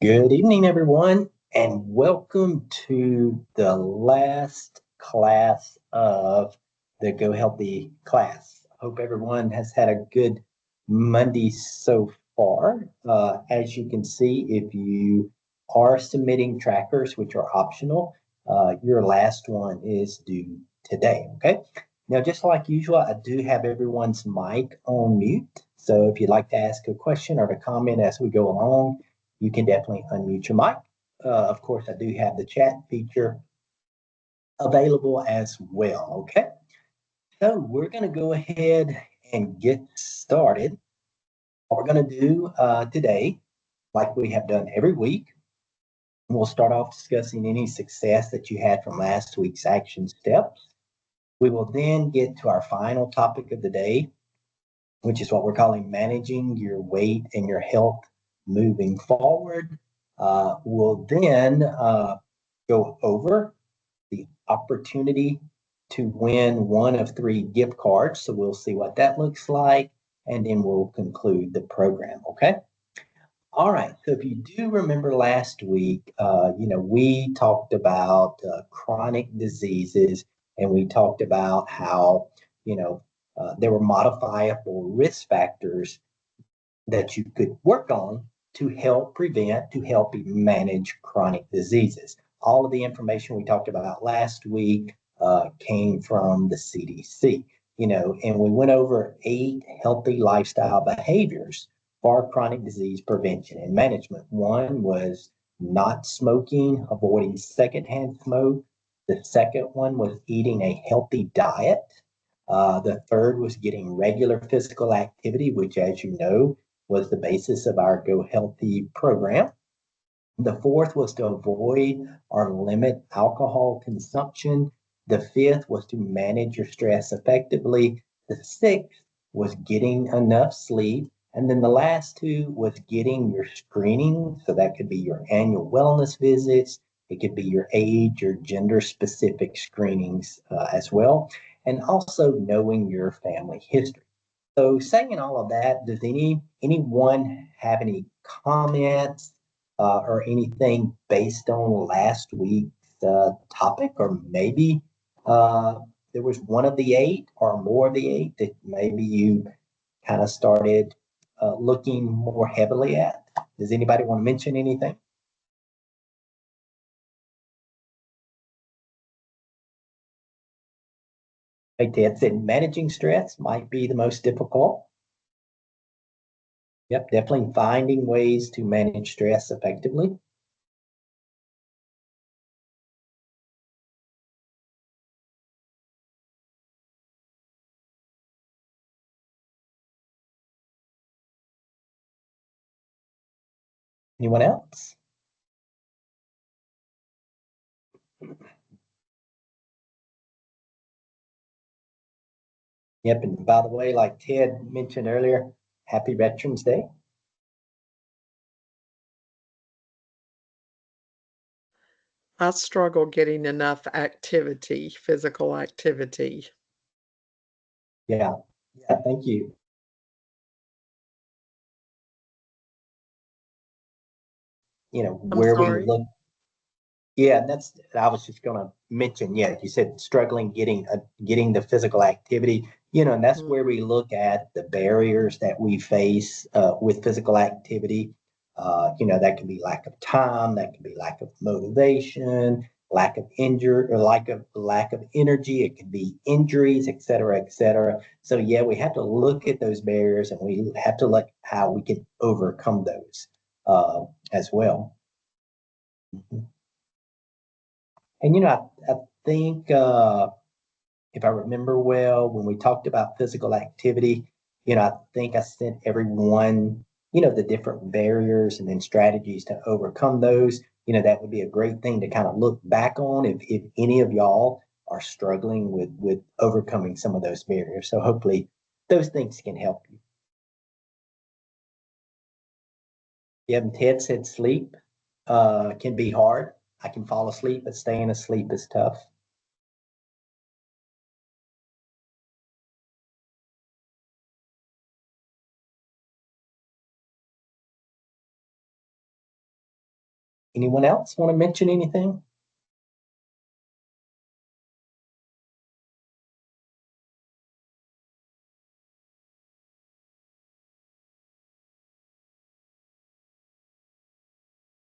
Good evening, everyone, and welcome to the last class of the Go Healthy class. I hope everyone has had a good Monday so far. As you can see, if you are submitting trackers, which are optional, your last one is due today. Okay. Now, just like usual, I do have everyone's mic on mute. So if you'd like to ask a question or to comment as we go along, you can definitely unmute your mic. Of course, I do have the chat feature available as well. Okay. So we're going to go ahead and get started. What we're going to do today, like we have done every week, we'll start off discussing any success that you had from last week's action steps. We will then get to our final topic of the day, which is what we're calling managing your weight and your health moving forward. We'll then go over the opportunity to win one of three gift cards. So we'll see what that looks like, and then we'll conclude the program. Okay. All right. So if you do remember last week, we talked about chronic diseases, and we talked about how, there were modifiable risk factors that you could work on to help prevent, to help manage chronic diseases. All of the information we talked about last week came from the CDC, and we went over 8 healthy lifestyle behaviors for chronic disease prevention and management. One was not smoking, avoiding secondhand smoke. The second one was eating a healthy diet. The third was getting regular physical activity, which, as you know, was the basis of our Go Healthy program. The fourth was to avoid or limit alcohol consumption. The fifth was to manage your stress effectively. The sixth was getting enough sleep. And then the last two was getting your screening. So that could be your annual wellness visits. It could be your age or gender specific screenings as well. And also knowing your family history. So saying all of that, does anyone have any comments or anything based on last week's topic, or maybe there was one of the 8 or more of the 8 that maybe you kind of started looking more heavily at? Does anybody want to mention anything? Like Ted said, managing stress might be the most difficult. Yep, definitely finding ways to manage stress effectively. Anyone else? Yep, and by the way, like Ted mentioned earlier, happy Veterans Day. I struggle getting enough activity, physical activity. Yeah, yeah, thank you. I'm Where we sorry. look, yeah, and I was just gonna mention, yeah, you said struggling getting the physical activity, and that's Mm. where we look at the barriers that we face with physical activity. That can be lack of time, that can be lack of motivation, lack of injury, or lack of energy. It can be injuries, et cetera, et cetera. So yeah, we have to look at those barriers, and we have to look how we can overcome those as well. Mhm. And I think if I remember well, when we talked about physical activity, I think I sent everyone, the different barriers and then strategies to overcome those. That would be a great thing to kind of look back on if any of y'all are struggling with overcoming some of those barriers. So hopefully those things can help you. Yeah, and Ted said sleep can be hard. I can fall asleep, but staying asleep is tough. Anyone else want to mention anything?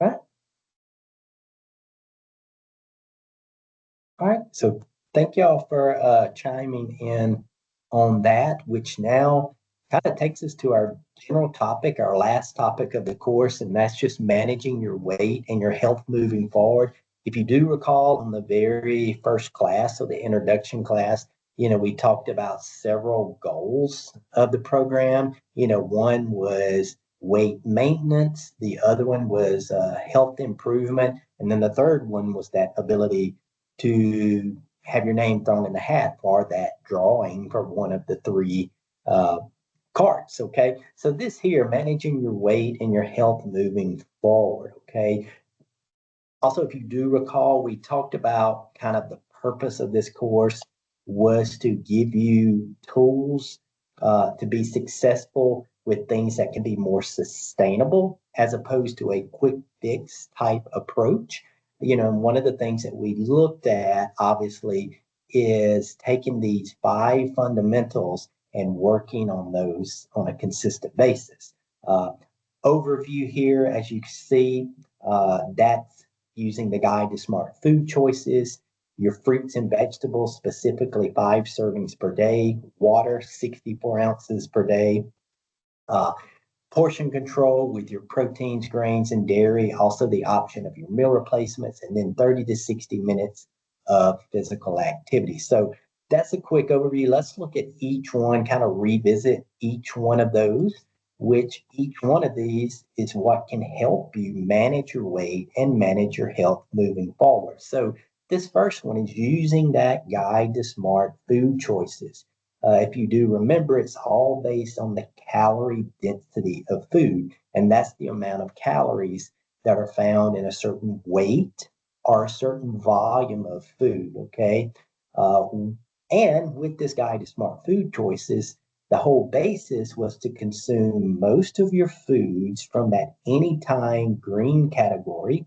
Right. All right. So thank y'all for chiming in on that, which now kind of takes us to our general topic, our last topic of the course, and that's just managing your weight and your health moving forward. If you do recall on the very first class, so the introduction class, we talked about several goals of the program. One was weight maintenance, the other one was health improvement, and then the third one was that ability to have your name thrown in the hat for that drawing for one of the three uh, cards. Okay. So, this here, managing your weight and your health moving forward. Okay. Also, if you do recall, we talked about kind of the purpose of this course was to give you tools to be successful with things that can be more sustainable as opposed to a quick fix type approach. And one of the things that we looked at, obviously, is taking these 5 fundamentals and working on those on a consistent basis. Uh, Overview here, as you can see, that's using the guide to smart food choices, your fruits and vegetables, specifically 5 servings per day, water, 64 ounces per day, uh, portion control with your proteins, grains, and dairy, also the option of your meal replacements, and then 30 to 60 minutes of physical activity. So that's a quick overview. Let's look at each one, kind of revisit each one of those, which each one of these is what can help you manage your weight and manage your health moving forward. So this first one is using that guide to smart food choices. If you do remember, it's all based on the calorie density of food, and that's the amount of calories that are found in a certain weight or a certain volume of food. Okay. Uh, and with this guide to smart food choices, the whole basis was to consume most of your foods from that anytime green category,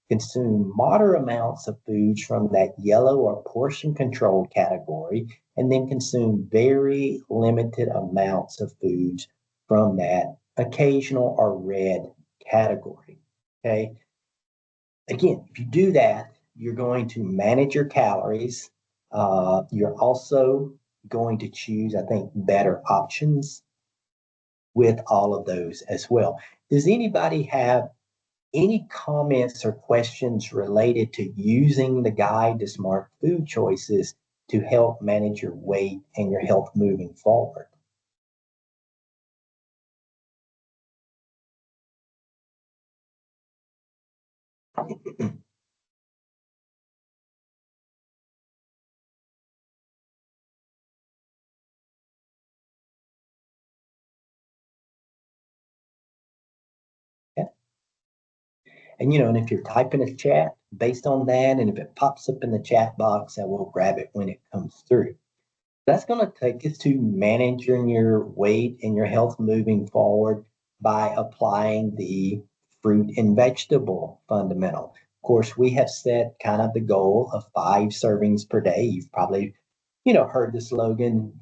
consume moderate amounts of foods from that yellow or portion controlled category, and then consume very limited amounts of foods from that occasional or red category. Okay. Again, if you do that, you're going to manage your calories. You're also going to choose, I think, better options with all of those as well. Does anybody have any comments or questions related to using the guide to smart food choices to help manage your weight and your health moving forward? Yeah. And if you're typing a chat based on that, and if it pops up in the chat box, I will grab it when it comes through. That's going to take us to managing your weight and your health moving forward by applying the fruit and vegetable fundamental. Of course, we have set kind of the goal of 5 servings per day. You've probably, heard the slogan,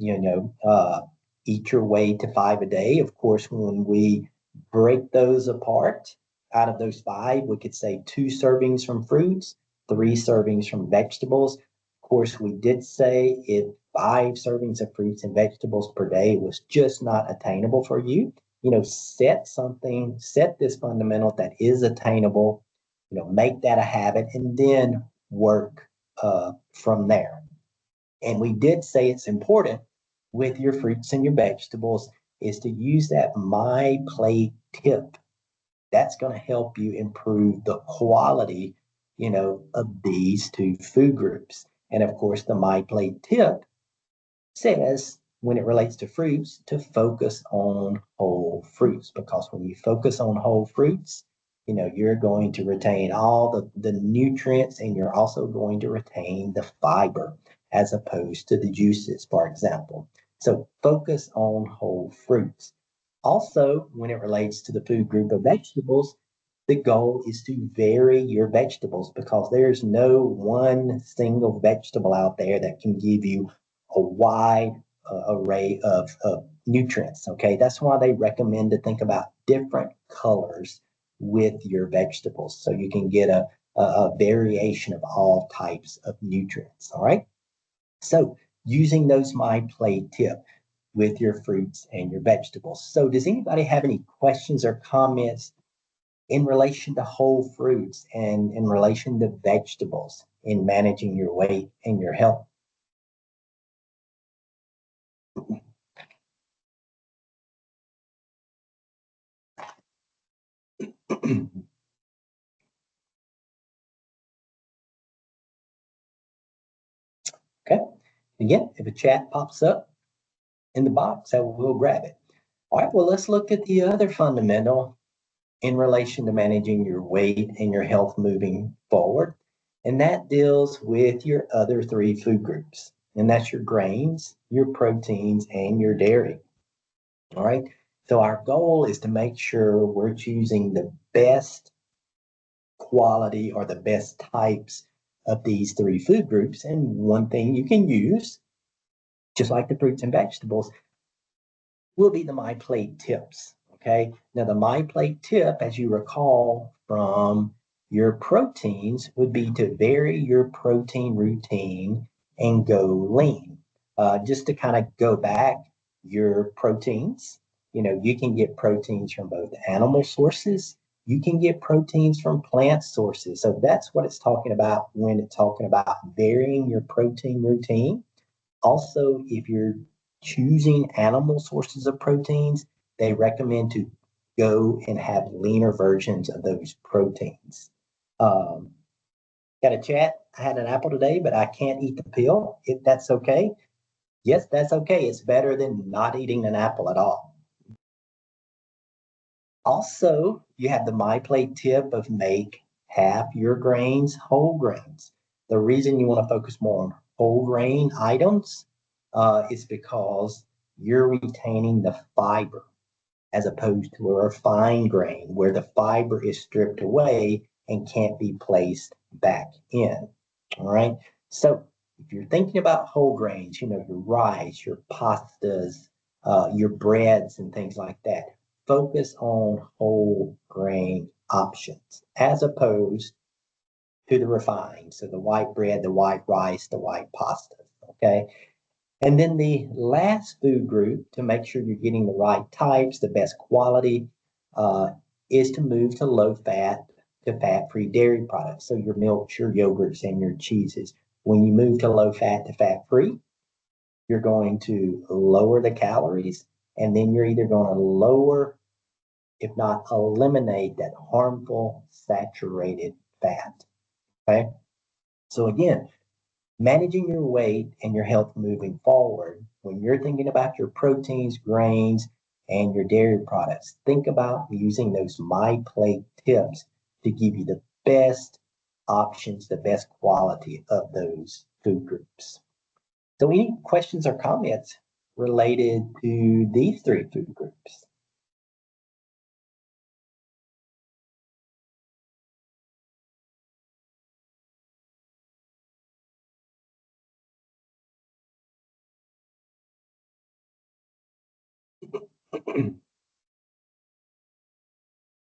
eat your way to 5 a day. Of course, when we break those apart, out of those 5, we could say 2 servings from fruits, 3 servings from vegetables. Of course, we did say if 5 servings of fruits and vegetables per day was just not attainable for you, set this fundamental that is attainable, make that a habit, and then work from there. And we did say it's important with your fruits and your vegetables is to use that my plate tip. That's going to help you improve the quality, of these 2 food groups. And of course, the my plate tip says when it relates to fruits to focus on whole fruits, because when you focus on whole fruits, you're going to retain all the nutrients, and you're also going to retain the fiber as opposed to the juices, for example. So focus on whole fruits. Also, when it relates to the food group of vegetables, The goal is to vary your vegetables because there's no one single vegetable out there that can give you a wide array of nutrients. Okay, that's why they recommend to think about different colors with your vegetables so you can get a variation of all types of nutrients. All right, so using those my plate tip with your fruits and your vegetables. So, does anybody have any questions or comments in relation to whole fruits and in relation to vegetables in managing your weight and your health? Okay. Again, if a chat pops up in the box, I will grab it. All right. Well, let's look at the other fundamental in relation to managing your weight and your health moving forward. And that deals with your other three food groups. And that's your grains, your proteins, and your dairy. All right. So our goal is to make sure we're choosing the best quality or the best types of these three food groups. And one thing you can use, just like the fruits and vegetables, will be the My Plate tips. Okay. Now, the My Plate tip, as you recall from your proteins, would be to vary your protein routine and go lean. Just to kind of go back, your proteins, you can get proteins from both animal sources. You can get proteins from plant sources. So that's what it's talking about when it's talking about varying your protein routine. Also, if you're choosing animal sources of proteins, they recommend to go and have leaner versions of those proteins. Um, Got a chat. I had an apple today, but I can't eat the peel. If that's okay, yes, that's okay. It's better than not eating an apple at all. Also, you have the My Plate tip of make half your grains whole grains. The reason you want to focus more on whole grain items is because you're retaining the fiber as opposed to a refined grain where the fiber is stripped away and can't be placed back in. All right. So if you're thinking about whole grains, your rice, your pastas, your breads, and things like that, focus on whole grain options as opposed to the refined. So the white bread, the white rice, the white pastas. Okay. And then the last food group to make sure you're getting the right types, the best quality, uh, is to move to low fat to fat free dairy products. So your milks, your yogurts, and your cheeses. When you move to low fat to fat free, you're going to lower the calories, and then you're either going to lower, if not eliminate, that harmful saturated fat. Okay. So again, managing your weight and your health moving forward, when you're thinking about your proteins, grains, and your dairy products, think about using those My Plate tips to give you the best options, the best quality of those food groups. So, any questions or comments related to these three food groups?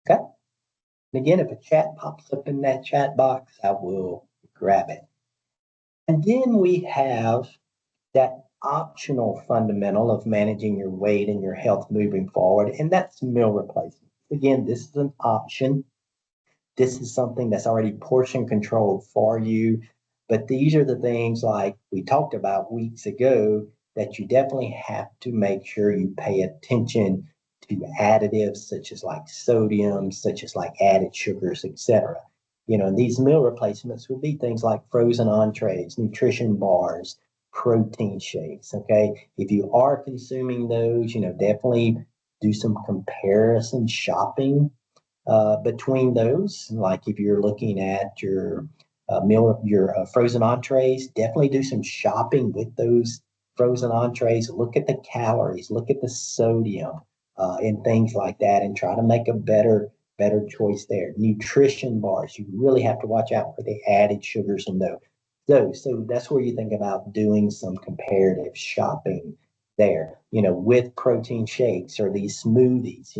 Okay. And again, if a chat pops up in that chat box, I will grab it. And then we have that optional fundamental of managing your weight and your health moving forward, and that's meal replacement. Again, this is an option. This is something that's already portion controlled for you. But these are the things like we talked about weeks ago that you definitely have to make sure you pay attention to additives such as like sodium, such as like added sugars, etc. And these meal replacements would be things like frozen entrees, nutrition bars, protein shakes. Okay. If you are consuming those, definitely do some comparison shopping between those. Like if you're looking at your your frozen entrees, definitely do some shopping with those frozen entrees. Look at the calories, look at the sodium, and things like that, and try to make a better better choice there. Nutrition bars, you really have to watch out for the added sugars in those. So that's where you think about doing some comparative shopping there, with protein shakes or these smoothies,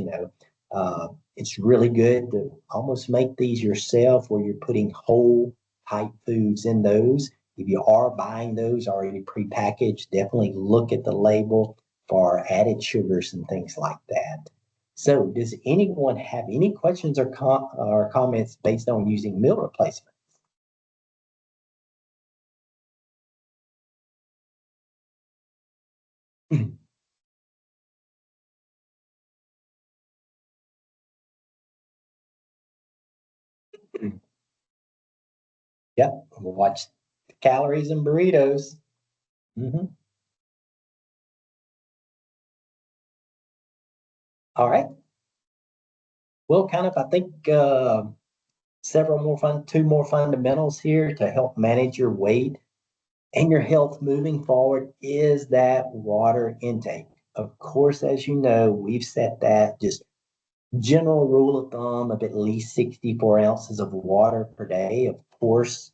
it's really good to almost make these yourself where you're putting whole type foods in those. If you are buying those already prepackaged, definitely look at the label for added sugars and things like that. So, does anyone have any questions or comments based on using meal replacement? Yep, we'll watch the calories and burritos. Mhm. All right. Well, kind of, I think two more fundamentals here to help manage your weight and your health moving forward is that water intake. Of course, as you know, we've set that just general rule of thumb of at least 64 ounces of water per day. Of course,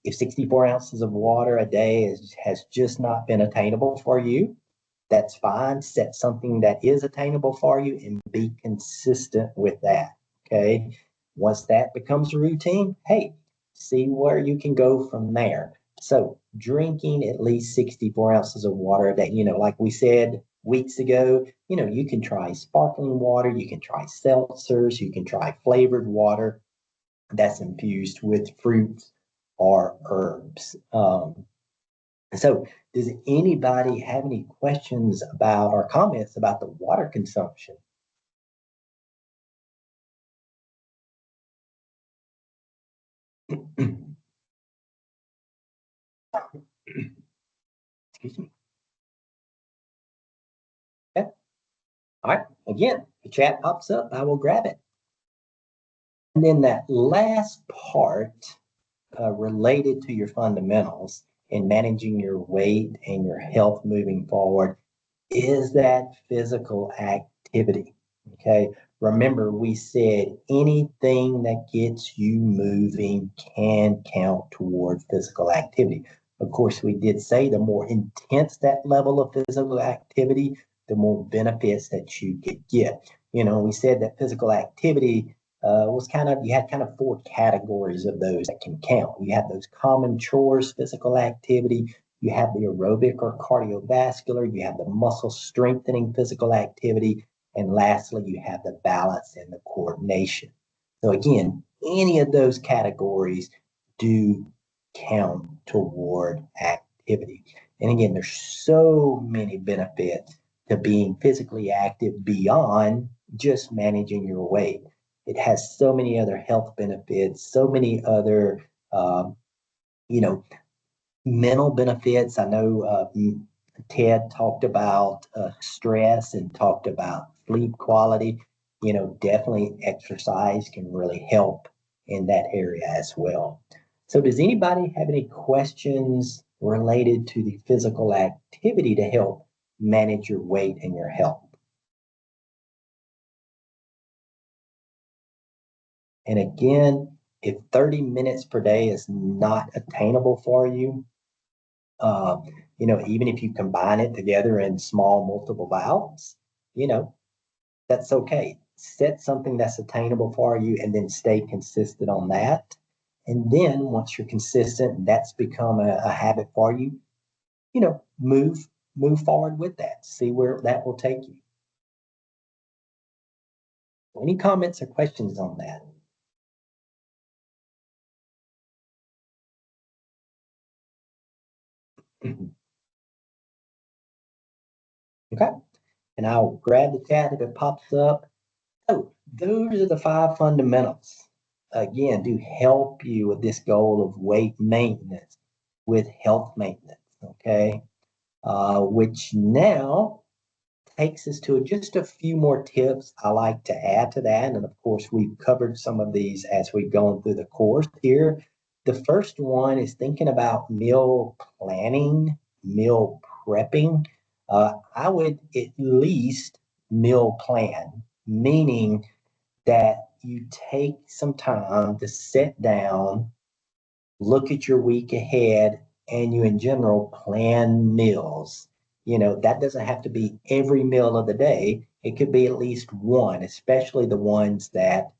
if 64 ounces of water a day has just not been attainable for you, that's fine. Set something that is attainable for you and be consistent with that. Okay. Once that becomes a routine, hey, see where you can go from there. So, drinking at least 64 ounces of water a day, like we said weeks ago, you can try sparkling water, you can try seltzers, you can try flavored water that's infused with fruits or herbs. So, does anybody have any questions about or comments about the water consumption? Excuse me. Okay. All right. Again, the chat pops up, I will grab it. And then that last part related to your fundamentals in managing your weight and your health moving forward is that physical activity. Okay. Remember, we said anything that gets you moving can count toward physical activity. Of course, we did say the more intense that level of physical activity, the more benefits that you could get. We said that physical activity was you had kind of four categories of those that can count. You have those common chores, physical activity, you have the aerobic or cardiovascular, you have the muscle strengthening physical activity, and lastly, you have the balance and the coordination. So, again, any of those categories do count toward activity. And again, there's so many benefits to being physically active beyond just managing your weight. It has so many other health benefits, so many other, you know, mental benefits. I know Ted talked about stress and talked about sleep quality. Definitely exercise can really help in that area as well. So, does anybody have any questions related to the physical activity to help manage your weight and your health? And again, if 30 minutes per day is not attainable for you, Um, even if you combine it together in small multiple bouts, you know, that's okay. Set something that's attainable for you and then stay consistent on that. And then once you're consistent and that's become a habit for you, move forward with that. See where that will take you. Any comments or questions on that? Okay. And I'll grab the chat if it pops up. So those are the five fundamentals. Again, to help you with this goal of weight maintenance with health maintenance. Okay. Which now takes us to just a few more tips I like to add to that. And of course, we've covered some of these as we've gone through the course here. The first one is thinking about meal planning, meal prepping. I would at least meal plan, meaning that you take some time to sit down, look at your week ahead, and you in general plan meals. That doesn't have to be every meal of the day. It could be at least one, especially the ones that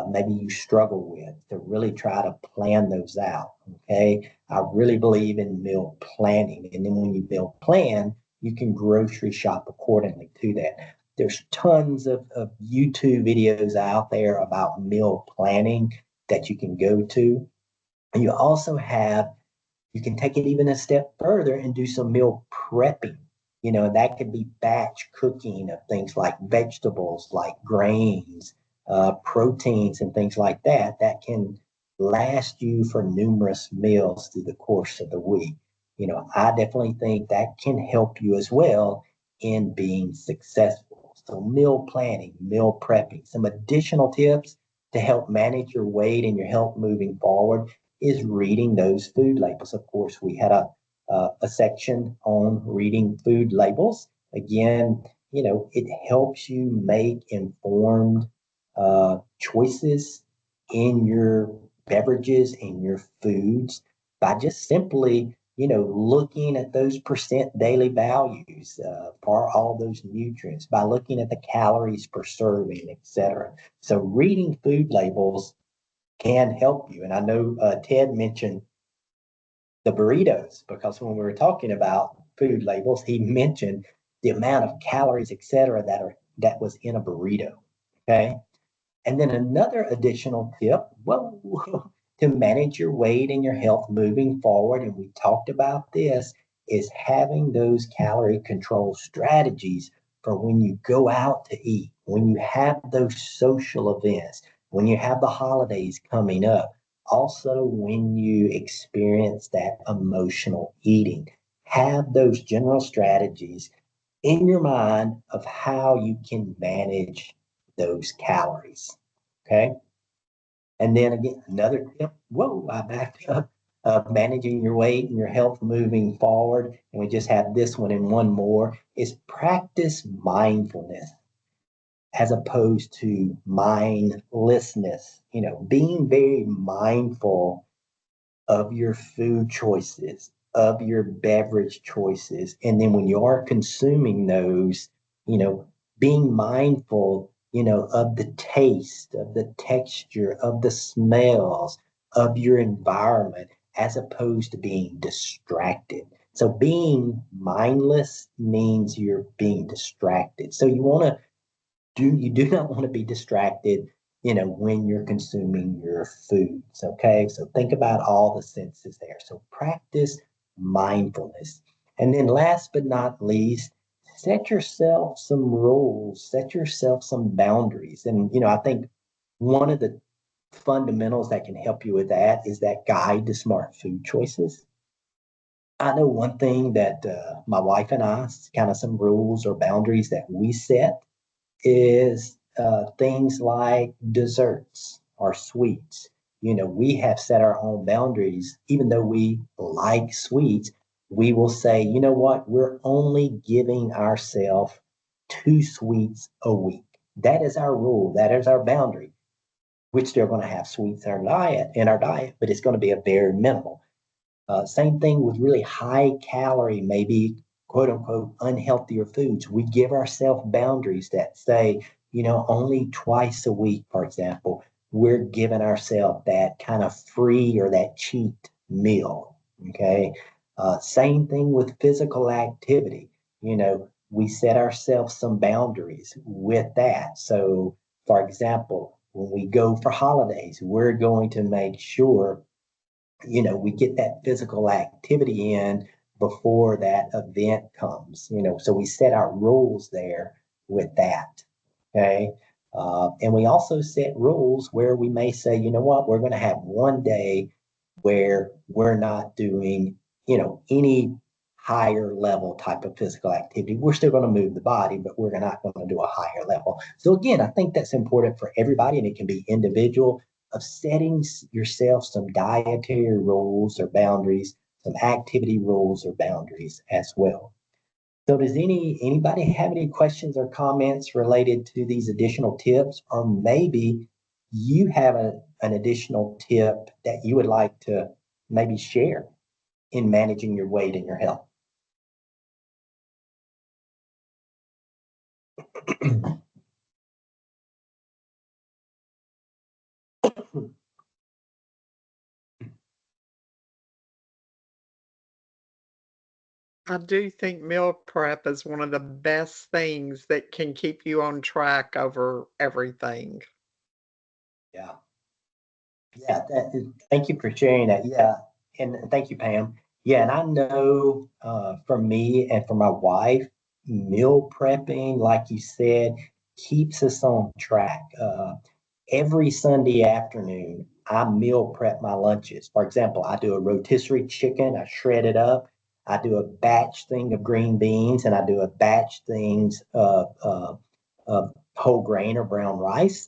maybe you struggle with, to really try to plan those out. Okay. I really believe in meal planning. And then when you meal plan, you can grocery shop accordingly to that. There's tons of YouTube videos out there about meal planning that you can go to. And you can take it even a step further and do some meal prepping. And that could be batch cooking of things like vegetables, like grains, proteins, and things like that, that can last you for numerous meals through the course of the week. I definitely think that can help you as well in being successful. So, meal planning, meal prepping, some additional tips to help manage your weight and your health moving forward is reading those food labels. Of course, we had a section on reading food labels. Again, it helps you make informed choices in your beverages, in your foods, by just simply, looking at those percent daily values for all those nutrients, by looking at the calories per serving, etc. So, reading food labels can help you. And I know Ted mentioned the burritos, because when we were talking about food labels, he mentioned the amount of calories, et cetera, that was in a burrito. Okay. And then another additional tip, well, to manage your weight and your health moving forward, and we talked about this, is having those calorie control strategies for when you go out to eat, when you have those social events, when you have the holidays coming up, also when you experience that emotional eating. Have those general strategies in your mind of how you can manage those calories. Okay. And then again, another tip. Whoa, I backed up, of managing your weight and your health moving forward. And we just have this one and one more, is practice mindfulness as opposed to mindlessness. Being very mindful of your food choices, of your beverage choices. And then when you are consuming those, you know, being mindful, of the taste, of the texture, of the smells, of your environment, as opposed to being distracted. So being mindless means you're being distracted. So you do not want to be distracted, when you're consuming your foods. Okay. So think about all the senses there. So practice mindfulness. And then last but not least, set yourself some rules, set yourself some boundaries. And, I think one of the fundamentals that can help you with that is that guide to smart food choices. I know one thing that my wife and I, kind of some rules or boundaries that we set, is things like desserts or sweets. We have set our own boundaries. Even though we like sweets, we will say, you know what, we're only giving ourselves two sweets a week. That is our rule. That is our boundary. We're still going to have sweets in our diet, but it's going to be a very minimal. Same thing with really high calorie, maybe quote unquote unhealthier foods. We give ourselves boundaries that say, only twice a week, for example, we're giving ourselves that kind of free or that cheat meal. Okay. Same thing with physical activity. We set ourselves some boundaries with that. So, for example, when we go for holidays, we're going to make sure we get that physical activity in before that event comes, so we set our rules there with that. Okay. And we also set rules where we may say, you know what, we're going to have one day where we're not doing, any higher level type of physical activity. We're still going to move the body, but we're not going to do a higher level. So again, I think that's important for everybody, and it can be individual, of setting yourself some dietary rules or boundaries, some activity rules or boundaries as well. So does anybody have any questions or comments related to these additional tips, or maybe you have an additional tip that you would like to maybe share in managing your weight and your health? I do think meal prep is one of the best things that can keep you on track over everything. Yeah. Yeah, thank you for sharing that. Yeah, and thank you, Pam. Yeah, and I know for me and for my wife, meal prepping, like you said, keeps us on track. Every Sunday afternoon, I meal prep my lunches. For example, I do a rotisserie chicken, I shred it up. I do a batch thing of green beans, and I do a batch things of whole grain or brown rice,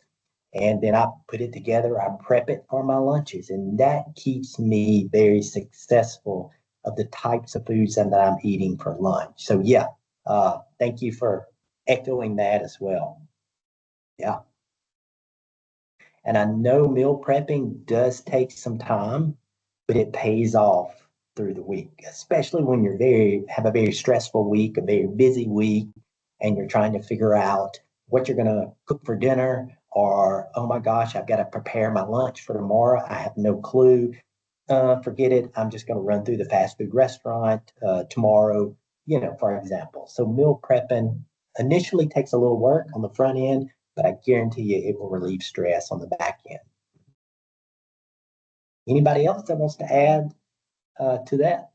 and then I put it together. I prep it for my lunches, and that keeps me very successful of the types of foods that I'm eating for lunch. So yeah, thank you for echoing that as well. Yeah, and I know meal prepping does take some time, but it pays off through the week, especially when you're very have a very stressful week, a very busy week, and you're trying to figure out what you're going to cook for dinner, or oh my gosh, I've got to prepare my lunch for tomorrow. I have no clue. Forget it. I'm just going to run through the fast food restaurant tomorrow, for example. So meal prepping initially takes a little work on the front end, but I guarantee you it will relieve stress on the back end. Anybody else that wants to add to that?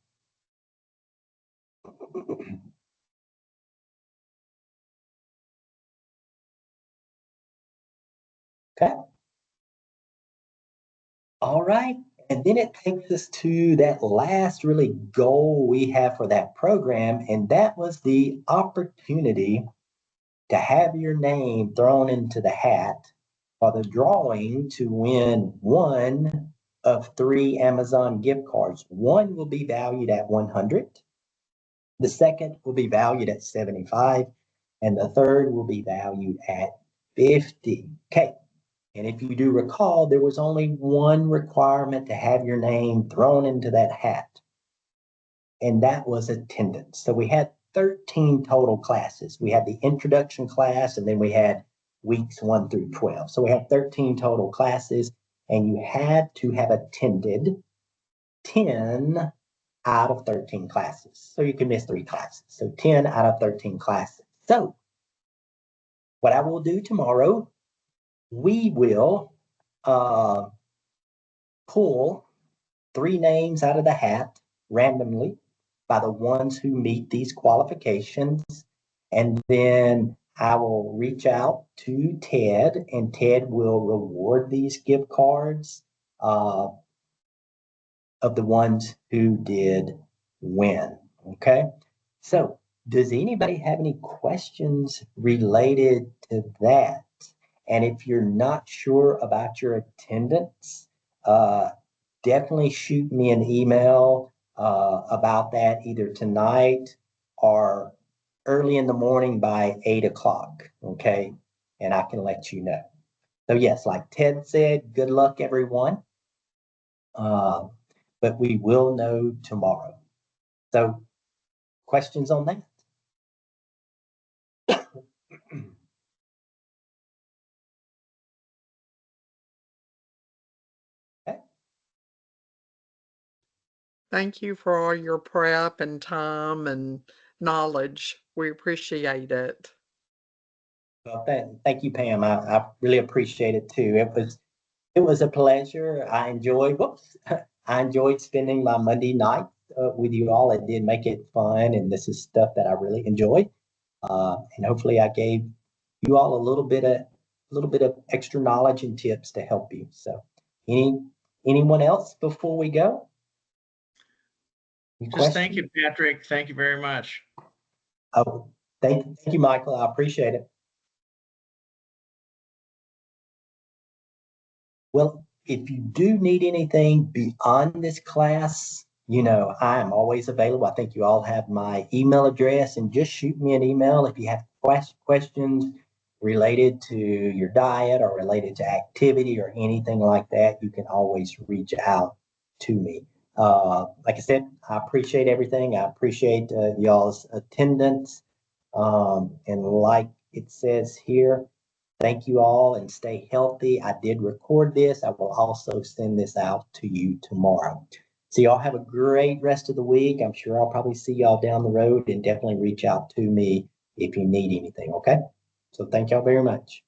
Okay. All right. And then it takes us to that last really goal we have for that program. And that was the opportunity to have your name thrown into the hat for the drawing to win one of three Amazon gift cards. One will be valued at 100. The second will be valued at 75, and the third will be valued at 50. Okay. And if you do recall, there was only one requirement to have your name thrown into that hat, and that was attendance. So we had 13 total classes. We had the introduction class, and then we had weeks 1 through 12. So we had 13 total classes, and you had to have attended 10 out of 13 classes. So you can miss 3 classes. So 10 out of 13 classes. So what I will do tomorrow, we will uh, pull 3 names out of the hat randomly by the ones who meet these qualifications. And then I will reach out to Ted, and Ted will reward these gift cards uh, of the ones who did win. Okay. So, does anybody have any questions related to that? And if you're not sure about your attendance, uh, definitely shoot me an email about that either tonight or early in the morning by 8 o'clock. Okay. And I can let you know. So, yes, like Ted said, good luck, everyone. Uh, but we will know tomorrow. So, questions on that? Okay. Thank you for all your prep and time and knowledge. We appreciate it. Well, thank you, Pam. I really appreciate it too. It was a pleasure. I enjoyed. Whoops, I enjoyed spending my Monday night with you all. It did make it fun, and this is stuff that I really enjoy. And hopefully, I gave you all a little bit of extra knowledge and tips to help you. So, any anyone else before we go? Any Just thank questions? you, Patrick. Thank you very much. Oh, thank you, Michael. I appreciate it. Well, if you do need anything beyond this class, I am always available. I think you all have my email address, and just shoot me an email if you have questions related to your diet or related to activity or anything like that. You can always reach out to me. Like I said, I appreciate everything. I appreciate y'all's attendance. And like it says here, thank you all and stay healthy. I did record this. I will also send this out to you tomorrow. So y'all have a great rest of the week. I'm sure I'll probably see y'all down the road, and definitely reach out to me if you need anything. Okay. So thank y'all very much.